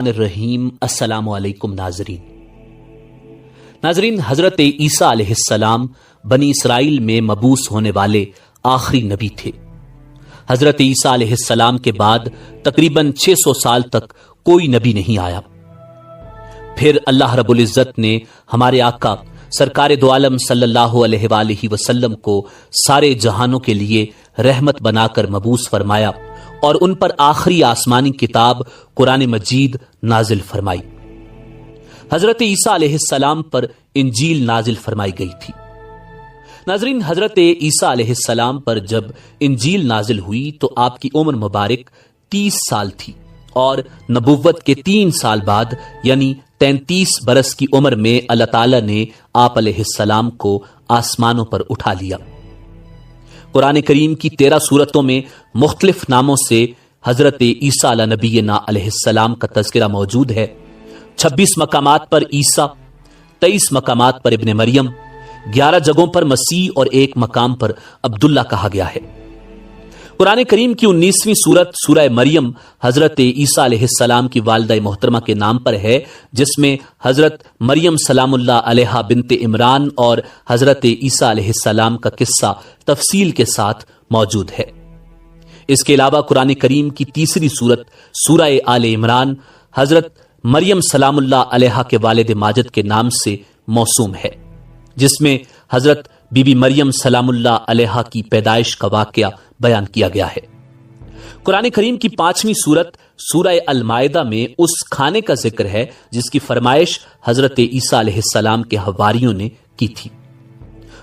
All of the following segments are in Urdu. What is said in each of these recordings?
الرحیم السلام علیکم ناظرین حضرت عیسیٰ علیہ السلام بنی اسرائیل میں مبعوث ہونے والے آخری نبی تھے۔ حضرت عیسیٰ علیہ السلام کے بعد تقریباً 600 سال تک کوئی نبی نہیں آیا۔ پھر اللہ رب العزت نے ہمارے آقا سرکار دو عالم صلی اللہ علیہ وآلہ وسلم کو سارے جہانوں کے لیے رحمت بنا کر مبعوث فرمایا اور ان پر آخری آسمانی کتاب قرآن مجید نازل فرمائی۔ حضرت عیسیٰ علیہ السلام پر انجیل نازل فرمائی گئی تھی۔ ناظرین، حضرت عیسیٰ علیہ السلام پر جب انجیل نازل ہوئی تو آپ کی عمر مبارک 30 سال تھی اور نبوت کے 3 سال بعد یعنی 33 برس کی عمر میں اللہ تعالی نے آپ علیہ السلام کو آسمانوں پر اٹھا لیا۔ قرآن کریم کی 13 سورتوں میں مختلف ناموں سے حضرت عیسیٰ علیہ نبینا علیہ السلام کا تذکرہ موجود ہے۔ 26 مقامات پر عیسیٰ، 23 مقامات پر ابن مریم، 11 جگہوں پر مسیح اور 1 مقام پر عبداللہ کہا گیا ہے۔ قرآن کریم کی 19ویں سورت سورہ مریم حضرت عیسیٰ علیہ السلام کی والدہ محترمہ کے نام پر ہے، جس میں حضرت مریم سلام اللہ علیہا بنت عمران اور حضرت عیسیٰ علیہ السلام کا قصہ تفصیل کے ساتھ موجود ہے۔ اس کے علاوہ قرآن کریم کی 3ری سورت سورہ آل عمران حضرت مریم سلام اللہ علیہا کے والد ماجد کے نام سے موسوم ہے، جس میں حضرت بی بی مریم سلام اللہ علیہا کی پیدائش کا واقعہ بیان کیا گیا ہے۔ قرآن کریم کی 5ویں سورت سورہ المائدہ میں اس کھانے کا ذکر ہے جس کی فرمائش حضرت عیسیٰ علیہ السلام کے حواریوں نے کی تھی۔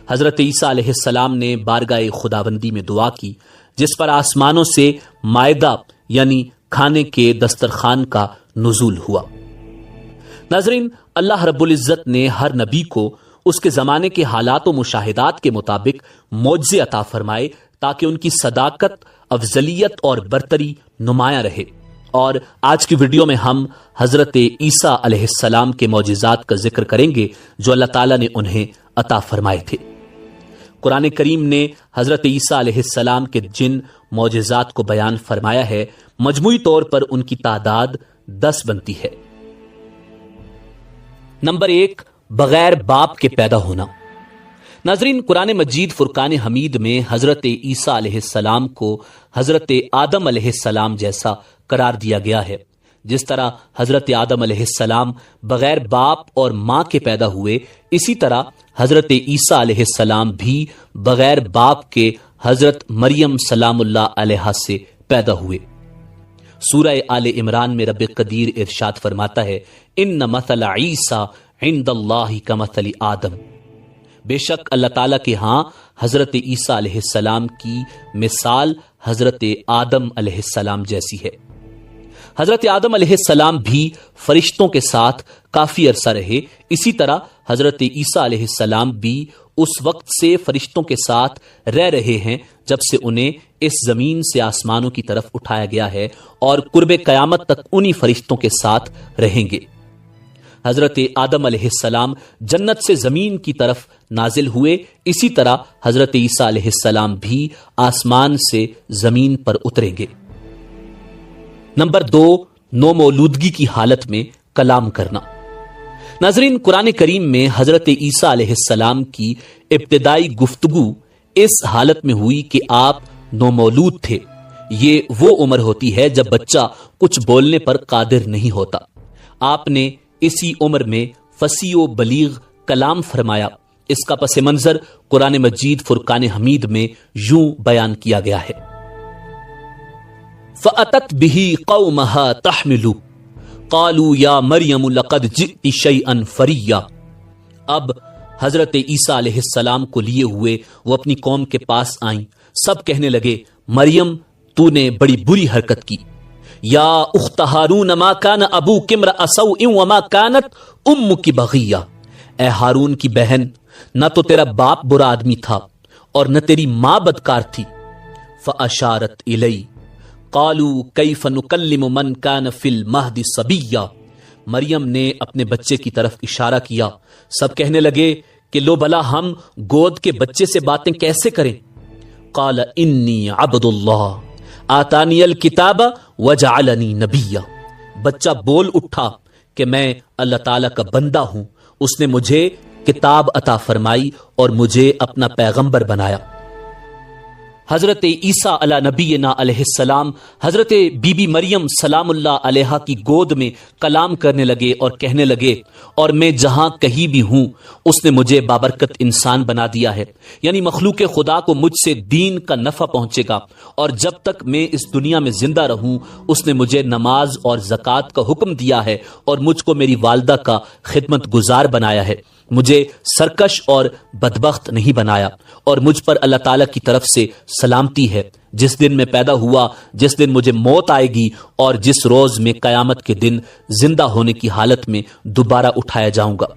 حضرت عیسیٰ علیہ السلام نے بارگاہ خداوندی میں دعا کی، جس پر آسمانوں سے مائدہ یعنی کھانے کے دسترخوان کا نزول ہوا۔ ناظرین، اللہ رب العزت نے ہر نبی کو اس کے زمانے کے حالات و مشاہدات کے مطابق معجزے عطا فرمائے تاکہ ان کی صداقت، افضلیت اور برتری نمایاں رہے، اور آج کی ویڈیو میں ہم حضرت عیسیٰ علیہ السلام کے معجزات کا ذکر کریں گے جو اللہ تعالیٰ نے انہیں عطا فرمائے تھے۔ قرآن کریم نے حضرت عیسیٰ علیہ السلام کے جن معجزات کو بیان فرمایا ہے، مجموعی طور پر ان کی تعداد 10 بنتی ہے۔ نمبر 1، بغیر باپ کے پیدا ہونا۔ ناظرین، قرآن مجید فرقان حمید میں حضرت عیسیٰ علیہ السلام کو حضرت آدم علیہ السلام جیسا قرار دیا گیا ہے۔ جس طرح حضرت آدم علیہ السلام بغیر باپ اور ماں کے پیدا ہوئے، اسی طرح حضرت عیسیٰ علیہ السلام بھی بغیر باپ کے حضرت مریم سلام اللہ علیہا سے پیدا ہوئے۔ سورہ آل عمران میں رب قدیر ارشاد فرماتا ہے، ان مثل عیسیٰ عند اللہ کمثل آدم، بے شک اللہ تعالیٰ کے ہاں حضرت عیسیٰ علیہ السلام کی مثال حضرت آدم علیہ السلام جیسی ہے۔ حضرت آدم علیہ السلام بھی فرشتوں کے ساتھ کافی عرصہ رہے، اسی طرح حضرت عیسیٰ علیہ السلام بھی اس وقت سے فرشتوں کے ساتھ رہ رہے ہیں جب سے انہیں اس زمین سے آسمانوں کی طرف اٹھایا گیا ہے، اور قرب قیامت تک انہی فرشتوں کے ساتھ رہیں گے۔ حضرت آدم علیہ السلام جنت سے زمین کی طرف نازل ہوئے، اسی طرح حضرت عیسیٰ علیہ السلام بھی آسمان سے زمین پر اتریں گے۔ نمبر 2، نومولودگی کی حالت میں کلام کرنا۔ ناظرین، قرآن کریم میں حضرت عیسیٰ علیہ السلام کی ابتدائی گفتگو اس حالت میں ہوئی کہ آپ نومولود تھے۔ یہ وہ عمر ہوتی ہے جب بچہ کچھ بولنے پر قادر نہیں ہوتا۔ آپ نے اسی عمر میں فصیح و بلیغ کلام فرمایا۔ اس کا پس منظر قرآن مجید فرقان حمید میں یوں بیان کیا گیا ہے، فَأَتَتْ بِهِ قَوْمَهَا تَحْمِلُ قَالُوا يَا مَرْيَمُ لَقَدْ جِئْتِ شَيْئًا فَرِيًّا۔ اب حضرت عیسیٰ علیہ السلام کو لیے ہوئے وہ اپنی قوم کے پاس آئیں۔ سب کہنے لگے، مریم تو نے بڑی بری حرکت کی۔ یا اخت ہارون ما کان ابوک امرأ سوء وما کانت امک بغیہ، اے ہارون کی بہن، نہ تو تیرا باپ برا آدمی تھا اور نہ تیری ماں بدکار تھی۔ فاشارت الی قالوا کیف نکلم من کان فی المہد صبیا، مریم نے اپنے بچے کی طرف اشارہ کیا۔ سب کہنے لگے کہ لو بلا ہم گود کے بچے سے باتیں کیسے کریں۔ قال انی عبد اللہ آتانی الکتاب وجعلنی نبیا، بچہ بول اٹھا کہ میں اللہ تعالیٰ کا بندہ ہوں، اس نے مجھے کتاب عطا فرمائی اور مجھے اپنا پیغمبر بنایا۔ حضرت عیسیٰ علی نبینا علیہ السلام حضرت بی بی مریم سلام اللہ علیہا کی گود میں کلام کرنے لگے اور کہنے لگے، اور میں جہاں کہیں بھی ہوں اس نے مجھے بابرکت انسان بنا دیا ہے، یعنی مخلوق خدا کو مجھ سے دین کا نفع پہنچے گا، اور جب تک میں اس دنیا میں زندہ رہوں اس نے مجھے نماز اور زکوٰۃ کا حکم دیا ہے، اور مجھ کو میری والدہ کا خدمت گزار بنایا ہے، مجھے سرکش اور بدبخت نہیں بنایا، اور مجھ پر اللہ تعالیٰ کی طرف سے سلامتی ہے۔ جس دن میں پیدا ہوا، جس دن مجھے موت آئے گی، اور جس روز میں قیامت کے دن زندہ ہونے کی حالت میں دوبارہ اٹھایا جاؤں گا۔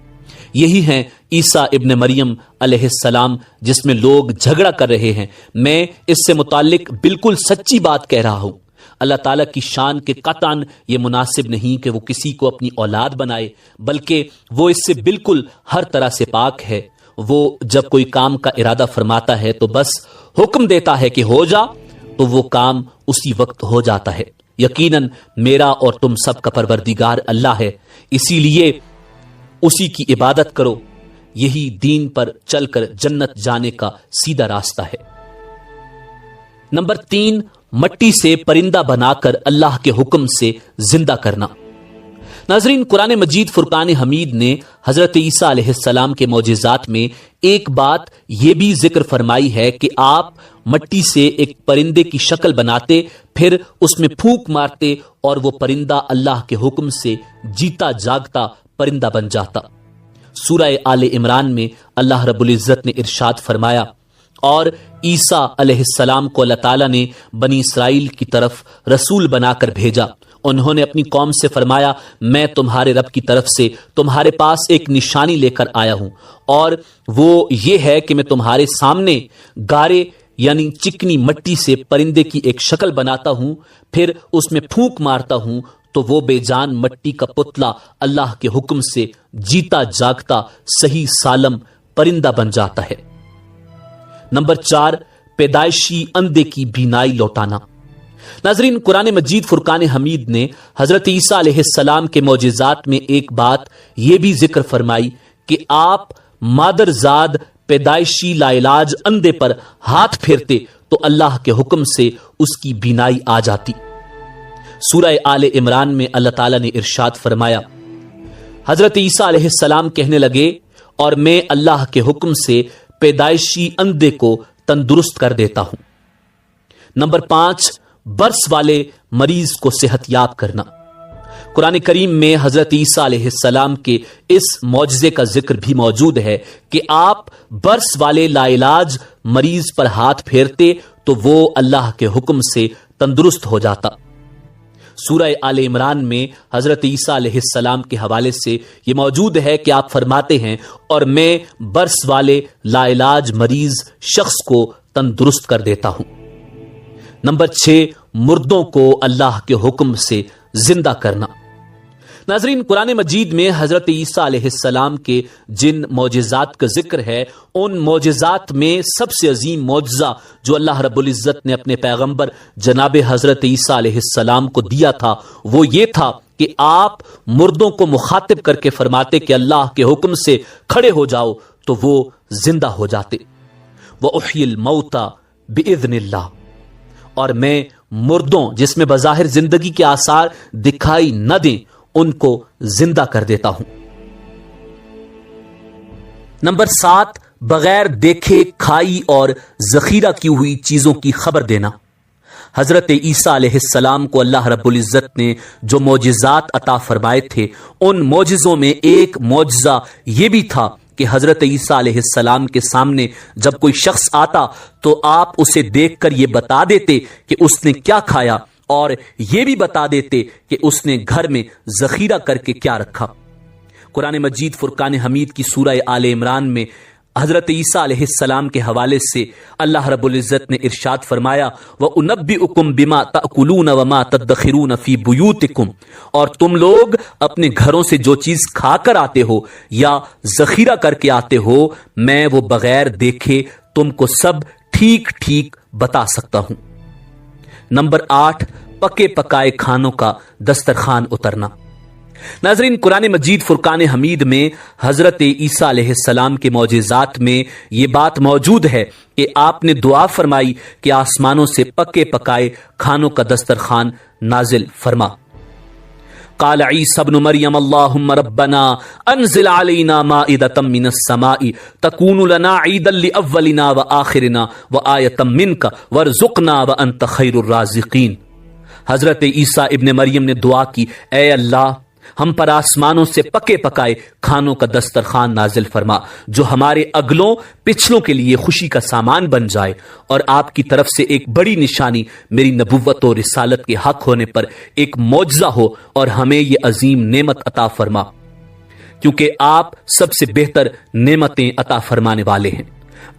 یہی ہیں عیسیٰ ابن مریم علیہ السلام جس میں لوگ جھگڑا کر رہے ہیں۔ میں اس سے متعلق بالکل سچی بات کہہ رہا ہوں۔ اللہ تعالیٰ کی شان کے قطعاً یہ مناسب نہیں کہ وہ کسی کو اپنی اولاد بنائے، بلکہ وہ اس سے بالکل ہر طرح سے پاک ہے۔ وہ جب کوئی کام کا ارادہ فرماتا ہے تو بس حکم دیتا ہے کہ ہو جا، تو وہ کام اسی وقت ہو جاتا ہے۔ یقیناً میرا اور تم سب کا پروردگار اللہ ہے، اسی لیے اسی کی عبادت کرو، یہی دین پر چل کر جنت جانے کا سیدھا راستہ ہے۔ نمبر 3، مٹی سے پرندہ بنا کر اللہ کے حکم سے زندہ کرنا۔ ناظرین، قرآن مجید فرقان حمید نے حضرت عیسیٰ علیہ السلام کے معجزات میں ایک بات یہ بھی ذکر فرمائی ہے کہ آپ مٹی سے ایک پرندے کی شکل بناتے، پھر اس میں پھونک مارتے اور وہ پرندہ اللہ کے حکم سے جیتا جاگتا پرندہ بن جاتا۔ سورہ آل عمران میں اللہ رب العزت نے ارشاد فرمایا، اور عیسیٰ علیہ السلام کو اللہ تعالیٰ نے بنی اسرائیل کی طرف رسول بنا کر بھیجا۔ انہوں نے اپنی قوم سے فرمایا، میں تمہارے رب کی طرف سے تمہارے پاس ایک نشانی لے کر آیا ہوں، اور وہ یہ ہے کہ میں تمہارے سامنے گارے یعنی چکنی مٹی سے پرندے کی ایک شکل بناتا ہوں، پھر اس میں پھونک مارتا ہوں تو وہ بے جان مٹی کا پتلا اللہ کے حکم سے جیتا جاگتا صحیح سالم پرندہ بن جاتا ہے۔ نمبر 4، پیدائشی اندھے کی بینائی لوٹانا۔ ناظرین، قرآن مجید فرقان حمید نے حضرت عیسیٰ علیہ السلام کے معجزات میں ایک بات یہ بھی ذکر فرمائی کہ آپ مادرزاد پیدائشی لاعلاج اندھے پر ہاتھ پھیرتے تو اللہ کے حکم سے اس کی بینائی آ جاتی۔ سورہ آل عمران میں اللہ تعالیٰ نے ارشاد فرمایا، حضرت عیسیٰ علیہ السلام کہنے لگے، اور میں اللہ کے حکم سے پیدائشی اندھے کو تندرست کر دیتا ہوں۔ نمبر 5، برس والے مریض کو صحت یاب کرنا۔ قرآن کریم میں حضرت عیسیٰ علیہ السلام کے اس معجزے کا ذکر بھی موجود ہے کہ آپ برس والے لاعلاج مریض پر ہاتھ پھیرتے تو وہ اللہ کے حکم سے تندرست ہو جاتا۔ سورہ آل عمران میں حضرت عیسیٰ علیہ السلام کے حوالے سے یہ موجود ہے کہ آپ فرماتے ہیں، اور میں برس والے لاعلاج مریض شخص کو تندرست کر دیتا ہوں۔ نمبر 6، مردوں کو اللہ کے حکم سے زندہ کرنا۔ ناظرین، قرآن مجید میں حضرت عیسیٰ علیہ السلام کے جن معجزات کا ذکر ہے، ان معجزات میں سب سے عظیم معجزہ جو اللہ رب العزت نے اپنے پیغمبر جناب حضرت عیسیٰ علیہ السلام کو دیا تھا وہ یہ تھا کہ آپ مردوں کو مخاطب کر کے فرماتے کہ اللہ کے حکم سے کھڑے ہو جاؤ تو وہ زندہ ہو جاتے۔ وَأُحْيِي الْمَوْتَى بِإِذْنِ اللَّهِ، اور میں مردوں جس میں بظاہر زندگی کے آثار دکھائی نہ دیں ان کو زندہ کر دیتا ہوں۔ نمبر 7، بغیر دیکھے کھائی اور ذخیرہ کی ہوئی چیزوں کی خبر دینا۔ حضرت عیسیٰ علیہ السلام کو اللہ رب العزت نے جو معجزات عطا فرمائے تھے، ان معجزوں میں ایک معجزہ یہ بھی تھا کہ حضرت عیسیٰ علیہ السلام کے سامنے جب کوئی شخص آتا تو آپ اسے دیکھ کر یہ بتا دیتے کہ اس نے کیا کھایا، اور یہ بھی بتا دیتے کہ اس نے گھر میں ذخیرہ کر کے کیا رکھا۔ قرآن مجید فرقان حمید کی سورہ آل عمران میں حضرت عیسیٰ علیہ السلام کے حوالے سے اللہ رب العزت نے ارشاد فرمایا، وَأُنَبِّئُكُم بِمَا تَأْكُلُونَ وَمَا تَدَّخِرُونَ فِي بُيُوتِكُمْ، اور تم لوگ اپنے گھروں سے جو چیز کھا کر آتے ہو یا ذخیرہ کر کے آتے ہو، میں وہ بغیر دیکھے تم کو سب ٹھیک ٹھیک بتا سکتا ہوں۔ نمبر 8، پکے پکائے کھانوں کا دسترخوان اترنا۔ ناظرین، قرآن مجید فرقان حمید میں حضرت عیسیٰ علیہ السلام کے معجزات میں یہ بات موجود ہے کہ آپ نے دعا فرمائی کہ آسمانوں سے پکے پکائے کھانوں کا دسترخوان نازل فرما۔ قال عیسی ابن مریم اللہم ربنا انزل علینا مائدۃ من السماء تکون لنا عیدا لاولنا وآخرنا وآیۃ منک وارزقنا وانت خیر الرازقین۔ حضرت عیسیٰ ابن مریم نے دعا کی، اے اللہ ہم پر آسمانوں سے پکے پکائے کھانوں کا دسترخوان نازل فرما جو ہمارے اگلوں پچھلوں کے لیے خوشی کا سامان بن جائے، اور آپ کی طرف سے ایک بڑی نشانی میری نبوت و رسالت کے حق ہونے پر ایک معجزہ ہو، اور ہمیں یہ عظیم نعمت عطا فرما، کیونکہ آپ سب سے بہتر نعمتیں عطا فرمانے والے ہیں۔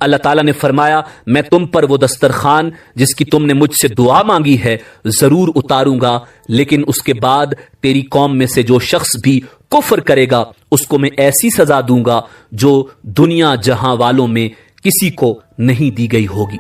اللہ تعالیٰ نے فرمایا، میں تم پر وہ دسترخوان جس کی تم نے مجھ سے دعا مانگی ہے ضرور اتاروں گا، لیکن اس کے بعد تیری قوم میں سے جو شخص بھی کفر کرے گا اس کو میں ایسی سزا دوں گا جو دنیا جہاں والوں میں کسی کو نہیں دی گئی ہوگی۔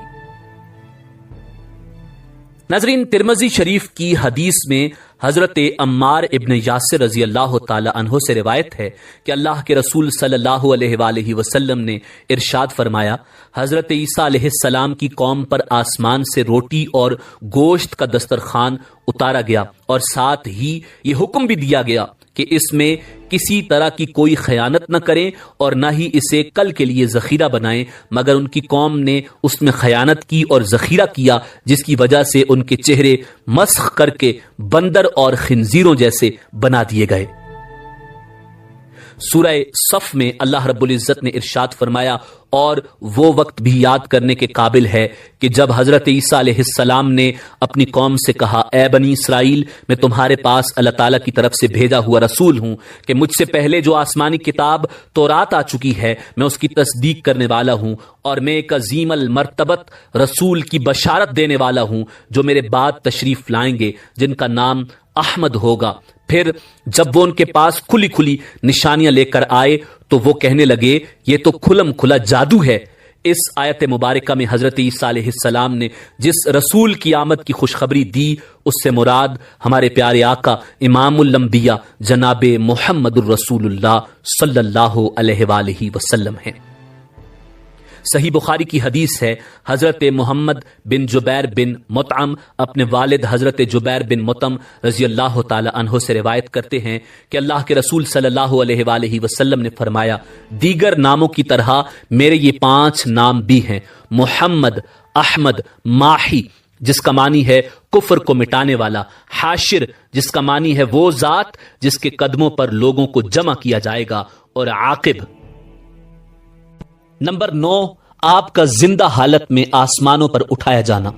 ناظرین، ترمذی شریف کی حدیث میں حضرت عمار ابن یاسر رضی اللہ تعالی عنہ سے روایت ہے کہ اللہ کے رسول صلی اللہ علیہ وآلہ وسلم نے ارشاد فرمایا، حضرت عیسیٰ علیہ السلام کی قوم پر آسمان سے روٹی اور گوشت کا دسترخوان اتارا گیا، اور ساتھ ہی یہ حکم بھی دیا گیا کہ اس میں کسی طرح کی کوئی خیانت نہ کریں اور نہ ہی اسے کل کے لیے ذخیرہ بنائیں، مگر ان کی قوم نے اس میں خیانت کی اور ذخیرہ کیا، جس کی وجہ سے ان کے چہرے مسخ کر کے بندر اور خنزیروں جیسے بنا دیے گئے۔ سورہ صف میں اللہ رب العزت نے ارشاد فرمایا، اور وہ وقت بھی یاد کرنے کے قابل ہے کہ جب حضرت عیسیٰ علیہ السلام نے اپنی قوم سے کہا، اے بنی اسرائیل، میں تمہارے پاس اللہ تعالیٰ کی طرف سے بھیجا ہوا رسول ہوں کہ مجھ سے پہلے جو آسمانی کتاب تورات آ چکی ہے میں اس کی تصدیق کرنے والا ہوں، اور میں ایک عظیم المرتبت رسول کی بشارت دینے والا ہوں جو میرے بعد تشریف لائیں گے، جن کا نام احمد ہوگا۔ پھر جب وہ ان کے پاس کھلی کھلی نشانیاں لے کر آئے تو وہ کہنے لگے، یہ تو کھلم کھلا جادو ہے۔ اس آیت مبارکہ میں حضرت عیسیٰ علیہ السلام نے جس رسول کی آمد کی خوشخبری دی اس سے مراد ہمارے پیارے آقا امام الانبیاء جناب محمد الرسول اللہ صلی اللہ علیہ وآلہ وسلم ہیں۔ صحیح بخاری کی حدیث ہے، حضرت محمد بن جبیر بن مطعم اپنے والد حضرت جبیر بن مطعم رضی اللہ تعالی عنہ سے روایت کرتے ہیں کہ اللہ کے رسول صلی اللہ علیہ وآلہ وسلم نے فرمایا، دیگر ناموں کی طرح میرے یہ 5 نام بھی ہیں، محمد، احمد، ماحی جس کا معنی ہے کفر کو مٹانے والا، حاشر جس کا معنی ہے وہ ذات جس کے قدموں پر لوگوں کو جمع کیا جائے گا، اور عاقب۔ نمبر 9، آپ کا زندہ حالت میں آسمانوں پر اٹھایا جانا۔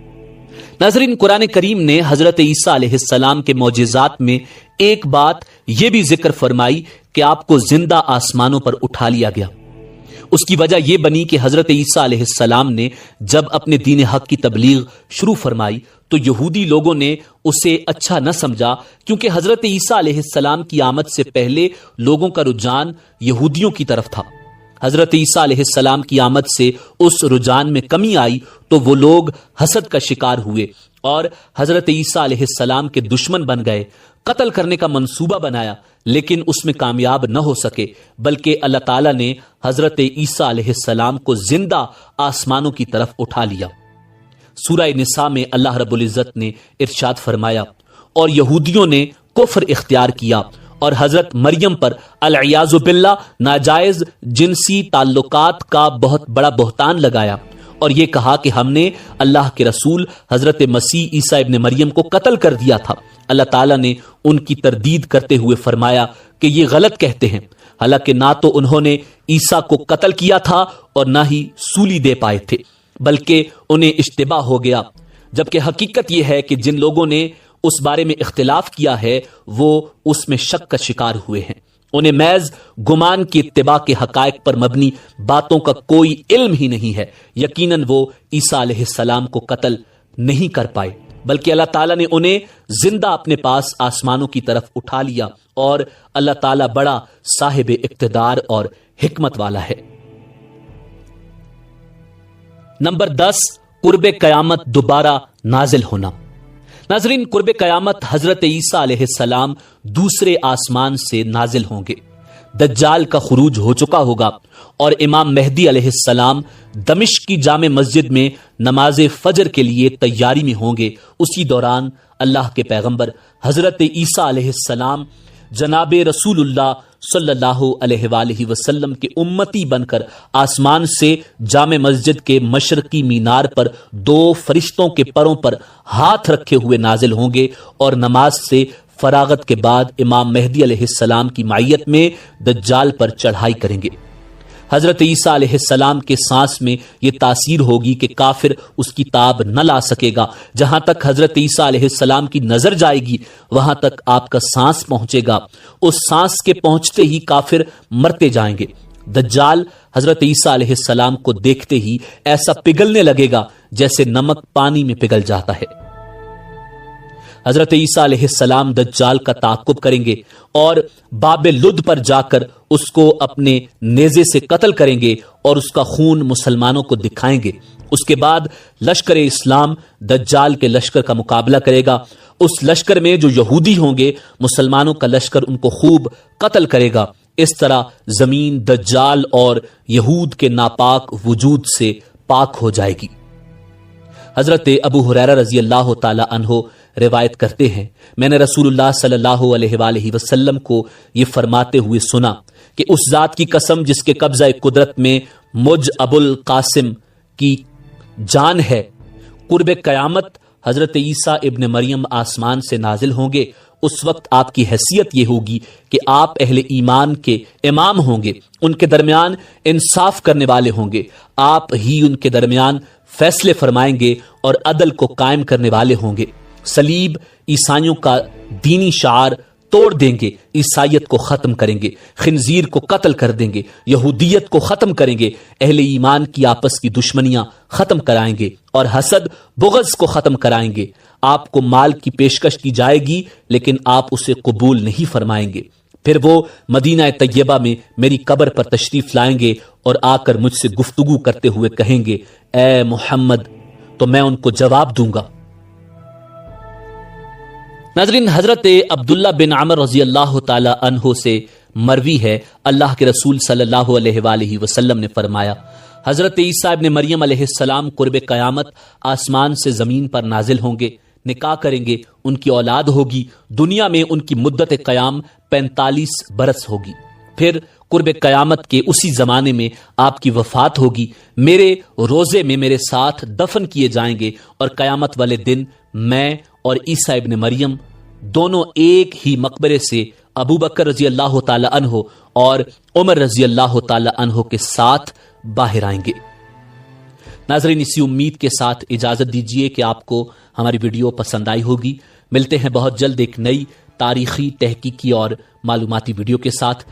ناظرین، قرآن کریم نے حضرت عیسیٰ علیہ السلام کے معجزات میں ایک بات یہ بھی ذکر فرمائی کہ آپ کو زندہ آسمانوں پر اٹھا لیا گیا۔ اس کی وجہ یہ بنی کہ حضرت عیسیٰ علیہ السلام نے جب اپنے دین حق کی تبلیغ شروع فرمائی تو یہودی لوگوں نے اسے اچھا نہ سمجھا، کیونکہ حضرت عیسیٰ علیہ السلام کی آمد سے پہلے لوگوں کا رجحان یہودیوں کی طرف تھا۔ حضرت عیسیٰ علیہ السلام کی آمد سے اس رجحان میں کمی آئی تو وہ لوگ حسد کا شکار ہوئے اور حضرت عیسیٰ علیہ السلام کے دشمن بن گئے، قتل کرنے کا منصوبہ بنایا، لیکن اس میں کامیاب نہ ہو سکے، بلکہ اللہ تعالیٰ نے حضرت عیسیٰ علیہ السلام کو زندہ آسمانوں کی طرف اٹھا لیا۔ سورہ نساء میں اللہ رب العزت نے ارشاد فرمایا، اور یہودیوں نے کفر اختیار کیا اور حضرت مریم پر العیاذ باللہ ناجائز جنسی تعلقات کا بہت بڑا بہتان لگایا، اور یہ کہا کہ ہم نے اللہ کے رسول حضرت مسیح عیسیٰ ابن مریم کو قتل کر دیا تھا۔ اللہ تعالیٰ نے ان کی تردید کرتے ہوئے فرمایا کہ یہ غلط کہتے ہیں، حالانکہ نہ تو انہوں نے عیسیٰ کو قتل کیا تھا اور نہ ہی سولی دے پائے تھے، بلکہ انہیں اشتباہ ہو گیا، جبکہ حقیقت یہ ہے کہ جن لوگوں نے اس بارے میں اختلاف کیا ہے وہ اس میں شک کا شکار ہوئے ہیں۔ انہیں محض گمان کی اتباع کے حقائق پر مبنی باتوں کا کوئی علم ہی نہیں ہے۔ یقیناً وہ عیسیٰ علیہ السلام کو قتل نہیں کر پائے، بلکہ اللہ تعالیٰ نے انہیں زندہ اپنے پاس آسمانوں کی طرف اٹھا لیا، اور اللہ تعالیٰ بڑا صاحب اقتدار اور حکمت والا ہے۔ نمبر 10، قرب قیامت دوبارہ نازل ہونا۔ ناظرین، قرب قیامت حضرت عیسیٰ علیہ السلام دوسرے آسمان سے نازل ہوں گے، دجال کا خروج ہو چکا ہوگا اور امام مہدی علیہ السلام دمشق کی جامع مسجد میں نماز فجر کے لیے تیاری میں ہوں گے۔ اسی دوران اللہ کے پیغمبر حضرت عیسیٰ علیہ السلام جناب رسول اللہ صلی اللہ علیہ وآلہ وسلم کے امتی بن کر آسمان سے جامع مسجد کے مشرقی مینار پر 2 فرشتوں کے پروں پر ہاتھ رکھے ہوئے نازل ہوں گے اور نماز سے فراغت کے بعد امام مہدی علیہ السلام کی معیت میں دجال پر چڑھائی کریں گے۔ حضرت عیسیٰ علیہ السلام کے سانس میں یہ تاثیر ہوگی کہ کافر اس کی تاب نہ لا سکے گا۔ جہاں تک حضرت عیسیٰ علیہ السلام کی نظر جائے گی وہاں تک آپ کا سانس پہنچے گا، اس سانس کے پہنچتے ہی کافر مرتے جائیں گے۔ دجال حضرت عیسیٰ علیہ السلام کو دیکھتے ہی ایسا پگھلنے لگے گا جیسے نمک پانی میں پگھل جاتا ہے۔ حضرت عیسیٰ علیہ السلام دجال کا تعاقب کریں گے اور باب لد پر جا کر اس کو اپنے نیزے سے قتل کریں گے اور اس کا خون مسلمانوں کو دکھائیں گے۔ اس کے بعد لشکر اسلام دجال کے لشکر کا مقابلہ کرے گا۔ اس لشکر میں جو یہودی ہوں گے مسلمانوں کا لشکر ان کو خوب قتل کرے گا۔ اس طرح زمین دجال اور یہود کے ناپاک وجود سے پاک ہو جائے گی۔ حضرت ابو ہریرہ رضی اللہ تعالی عنہ روایت کرتے ہیں، میں نے رسول اللہ صلی اللہ علیہ وآلہ وسلم کو یہ فرماتے ہوئے سنا کہ اس ذات کی قسم جس کے قبضہ قدرت میں مجھ ابو القاسم کی جان ہے، قرب قیامت حضرت عیسیٰ ابن مریم آسمان سے نازل ہوں گے۔ اس وقت آپ کی حیثیت یہ ہوگی کہ آپ اہل ایمان کے امام ہوں گے، ان کے درمیان انصاف کرنے والے ہوں گے، آپ ہی ان کے درمیان فیصلے فرمائیں گے اور عدل کو قائم کرنے والے ہوں گے۔ صلیب عیسائیوں کا دینی شعار توڑ دیں گے، عیسائیت کو ختم کریں گے، خنزیر کو قتل کر دیں گے، یہودیت کو ختم کریں گے، اہل ایمان کی آپس کی دشمنیاں ختم کرائیں گے اور حسد بغض کو ختم کرائیں گے۔ آپ کو مال کی پیشکش کی جائے گی لیکن آپ اسے قبول نہیں فرمائیں گے۔ پھر وہ مدینہ طیبہ میں میری قبر پر تشریف لائیں گے اور آ کر مجھ سے گفتگو کرتے ہوئے کہیں گے، اے محمد، تو میں ان کو جواب دوں گا۔ ناظرین، حضرت عبداللہ بن عمر رضی اللہ تعالی عنہ سے مروی ہے، اللہ کے رسول صلی اللہ علیہ وآلہ وسلم نے فرمایا، حضرت عیسیٰ ابن مریم علیہ السلام قرب قیامت آسمان سے زمین پر نازل ہوں گے، نکاح کریں گے، ان کی اولاد ہوگی، دنیا میں ان کی مدت قیام 45 برس ہوگی۔ پھر قرب قیامت کے اسی زمانے میں آپ کی وفات ہوگی، میرے روزے میں میرے ساتھ دفن کیے جائیں گے اور قیامت والے دن میں اور عیسیٰ ابن مریم دونوں ایک ہی مقبرے سے ابو بکر رضی اللہ تعالی عنہ اور عمر رضی اللہ تعالی عنہ کے ساتھ باہر آئیں گے۔ ناظرین، اسی امید کے ساتھ اجازت دیجیے کہ آپ کو ہماری ویڈیو پسند آئی ہوگی۔ ملتے ہیں بہت جلد ایک نئی تاریخی، تحقیقی اور معلوماتی ویڈیو کے ساتھ۔